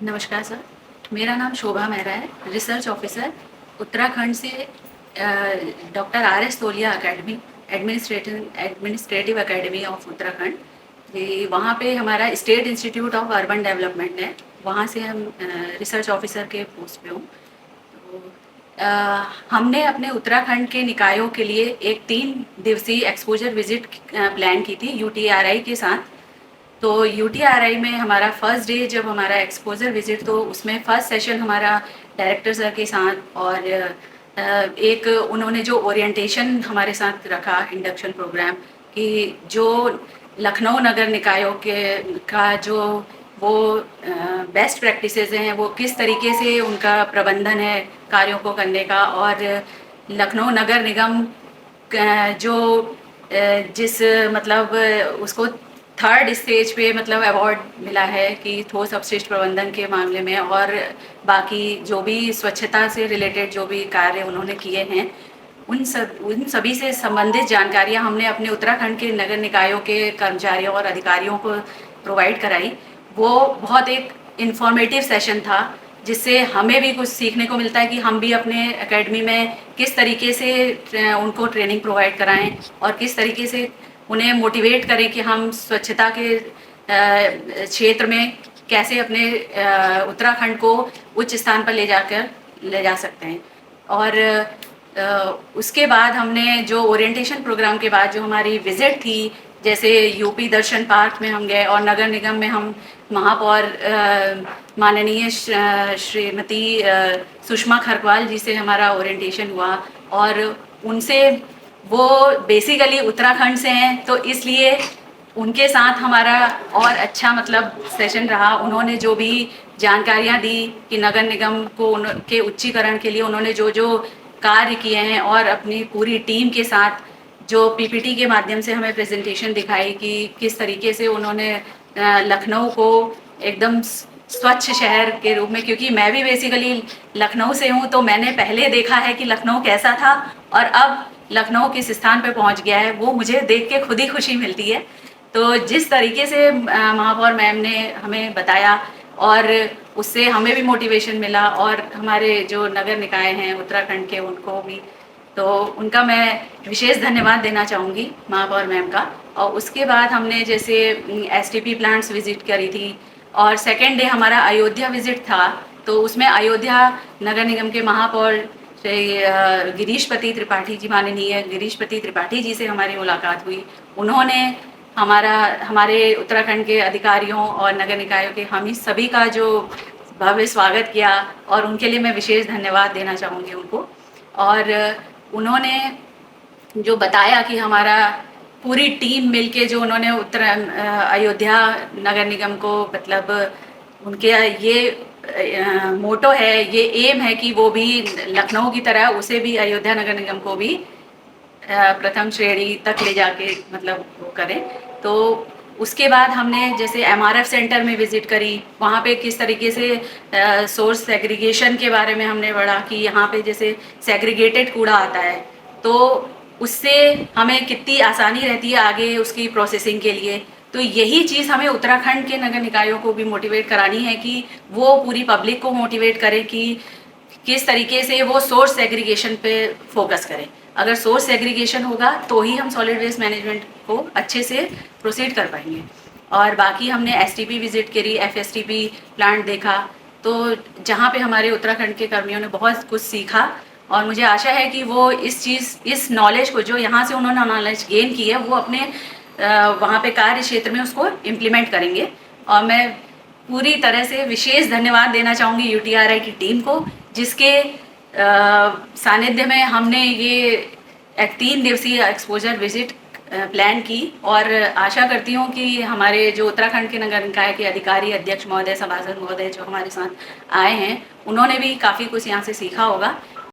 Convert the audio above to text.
नमस्कार सर, मेरा नाम शोभा मेहरा है, रिसर्च ऑफिसर उत्तराखंड से डॉक्टर आर एस तोलिया academy, administrative academy of Uttarakhand. ये वहाँ पे हमारा state institute of urban development है, वहाँ से हम रिसर्च ऑफिसर के पोस्ट पे हूँ। तो हमने अपने उत्तराखंड के निकायों के लिए एक 3 दिवसीय एक्सपोजर विजिट प्लान की थी यूटीआरआई के साथ। तो यूटीआरआई में हमारा फर्स्ट डे जब हमारा एक्सपोजर विजिट, तो उसमें फर्स्ट सेशन हमारा डायरेक्टर सर के साथ और एक उन्होंने जो ओरिएंटेशन हमारे साथ रखा इंडक्शन प्रोग्राम कि जो लखनऊ नगर निकायों के का जो वो बेस्ट प्रैक्टिसेस हैं, वो किस तरीके से उनका प्रबंधन है कार्यों को करने का। और लखनऊ नगर निगम जो जिस मतलब उसको थर्ड स्टेज पे मतलब अवार्ड मिला है कि ठोस अपशिष्ट प्रबंधन के मामले में, और बाकी जो भी स्वच्छता से रिलेटेड जो भी कार्य उन्होंने किए हैं, उन सभी से संबंधित जानकारियां हमने अपने उत्तराखंड के नगर निकायों के कर्मचारियों और अधिकारियों को प्रोवाइड कराई। वो बहुत एक इन्फॉर्मेटिव सेशन था, जिससे हमें भी कुछ सीखने को मिलता है कि हम भी अपने एकेडमी में किस तरीके से उनको ट्रेनिंग प्रोवाइड कराएं और किस तरीके से उन्हें मोटिवेट करें कि हम स्वच्छता के क्षेत्र में कैसे अपने उत्तराखंड को उच्च स्थान पर ले जा सकते हैं। और उसके बाद हमने जो ओरिएंटेशन प्रोग्राम के बाद जो हमारी विजिट थी, जैसे यूपी दर्शन पार्क में हम गए और नगर निगम में हम महापौर माननीय श्रीमती सुषमा खरवाल जी से हमारा ओरिएंटेशन हुआ। और उनसे, वो बेसिकली उत्तराखंड से हैं, तो इसलिए उनके साथ हमारा और अच्छा मतलब सेशन रहा। उन्होंने जो भी जानकारियां दी कि नगर निगम को के उच्चीकरण के लिए उन्होंने जो जो कार्य किए हैं, और अपनी पूरी टीम के साथ जो पीपीटी के माध्यम से हमें प्रेजेंटेशन दिखाई कि किस तरीके से उन्होंने लखनऊ को एकदम स्वच्छ शहर के रूप में, क्योंकि मैं भी बेसिकली लखनऊ से हूँ, तो मैंने पहले देखा है कि लखनऊ कैसा था और अब लखनऊ किस स्थान पे पहुँच गया है, वो मुझे देख के खुद ही खुशी मिलती है। तो जिस तरीके से महापौर मैम ने हमें बताया, और उससे हमें भी मोटिवेशन मिला और हमारे जो नगर निकाय हैं उत्तराखंड के, उनको भी, तो उनका मैं विशेष धन्यवाद देना चाहूँगी महापौर मैम का। और उसके बाद हमने जैसे एसटीपी प्लांट्स विजिट करी थी, और सेकेंड डे हमारा अयोध्या विजिट था। तो उसमें अयोध्या नगर निगम के महापौर श्री गिरीशपति त्रिपाठी जी, माननीय गिरीशपति त्रिपाठी जी से हमारी मुलाकात हुई। उन्होंने हमारे उत्तराखंड के अधिकारियों और नगर निकायों के हम ही सभी का जो भव्य स्वागत किया, और उनके लिए मैं विशेष धन्यवाद देना चाहूँगी उनको। और उन्होंने जो बताया कि हमारा पूरी टीम मिलके जो उन्होंने अयोध्या नगर निगम को मतलब उनके ये मोटो है, ये एम है कि वो भी लखनऊ की तरह उसे भी अयोध्या नगर निगम को भी प्रथम श्रेणी तक ले जाके मतलब वो करें। तो उसके बाद हमने जैसे एमआरएफ सेंटर में विजिट करी, वहाँ पे किस तरीके से सोर्स सेग्रीगेशन के बारे में हमने पढ़ा कि यहाँ पे जैसे सेग्रीगेटेड कूड़ा आता है, तो उससे हमें कितनी आसानी रहती है आगे उसकी प्रोसेसिंग के लिए। तो यही चीज़ हमें उत्तराखंड के नगर निकायों को भी मोटिवेट करानी है कि वो पूरी पब्लिक को मोटिवेट करें कि किस तरीके से वो सोर्स सेग्रीगेशन पे फोकस करें। अगर सोर्स सेग्रीगेशन होगा तो ही हम सॉलिड वेस्ट मैनेजमेंट को अच्छे से प्रोसीड कर पाएंगे। और बाकी हमने एसटीपी विजिट करी, एफएसटीपी प्लांट देखा, तो जहाँ पे हमारे उत्तराखंड के कर्मियों ने बहुत कुछ सीखा, और मुझे आशा है कि वो इस नॉलेज को, जो यहाँ से उन्होंने नॉलेज गेन की है, वो अपने वहाँ पे कार्य क्षेत्र में उसको इम्प्लीमेंट करेंगे। और मैं पूरी तरह से विशेष धन्यवाद देना चाहूँगी यूटीआरआई की टीम को, जिसके सानिध्य में हमने ये 3 दिवसीय एक्सपोजर विजिट प्लान की। और आशा करती हूँ कि हमारे जो उत्तराखंड के नगर निकाय के अधिकारी, अध्यक्ष महोदय, सभासद महोदय जो हमारे साथ आए हैं, उन्होंने भी काफ़ी कुछ यहाँ से सीखा होगा।